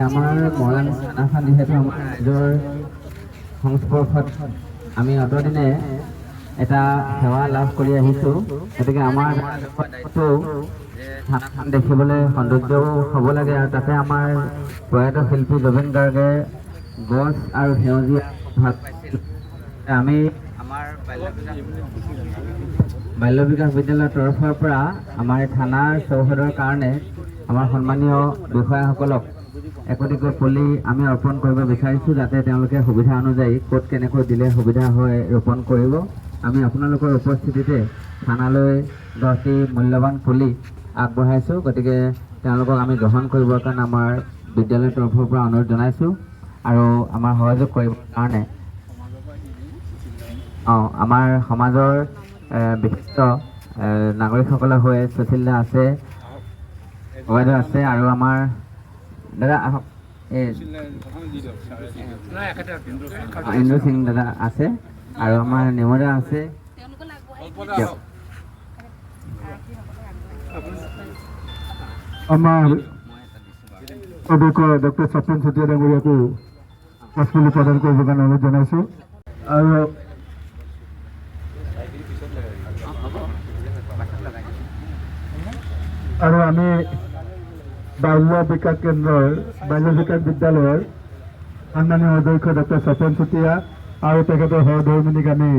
আমাৰ মৰাণ থানাখন যিহেতু আমাৰ ৰাইজৰ সংস্পৰ্শত আমি অতদিনে এটা সেৱা লাভ কৰি আহিছোঁ, গতিকে আমাৰ থানাখন দেখিবলৈ সৌন্দৰ্যও হ'ব লাগে আৰু তাতে আমাৰ প্ৰয়াত শিল্পী জুবিন গাৰ্গে গছ আৰু সেউজীয়া ভাল পাইছিল। আমি আমাৰ বাল্য বিকাশ বিদ্যালয়ৰ তৰফৰ পৰা আমাৰ থানাৰ চৌহদৰ কাৰণে আমাৰ সন্মানীয় বিষয়াসকলক একোটিকৈ পুলি আমি অৰ্পণ কৰিব বিচাৰিছোঁ, যাতে তেওঁলোকে সুবিধা অনুযায়ী ক'ত কেনেকৈ দিলে সুবিধা হয় ৰোপণ কৰিব। আমি আপোনালোকৰ উপস্থিতিতে থানালৈ 10টি মূল্যৱান পুলি আগবঢ়াইছোঁ, গতিকে তেওঁলোকক আমি গ্ৰহণ কৰিবৰ কাৰণে আমাৰ বিদ্যালয়ৰ তৰফৰ পৰা অনুৰোধ জনাইছোঁ আৰু আমাৰ সহযোগ কৰিবৰ কাৰণে আমাৰ সমাজৰ বিশিষ্ট নাগৰিকসকলৰ হৈ সুশীল দা আছে, বাইদেউ আছে আৰু আমাৰ দাদা আহক, ইন্দ্ৰ সিং দাদা আছে আৰু আমাৰ নিমদা আছে। আমাৰ অধ্যক্ষ ডক্টৰ স্বপন চেতিয়া ডাঙৰীয়াকো গছপুলি প্ৰদান কৰিবৰ কাৰণে অনুৰোধ জনাইছোঁ আৰু আমি বাল্য বিকাশ কেন্দ্ৰৰ বাল্য বিকাশ বিদ্যালয়ৰ সন্মানীয় অধ্যক্ষ ডক্টৰ স্বপন চেতিয়া আৰু তেখেতৰ সহধৰ্মিনীক আমি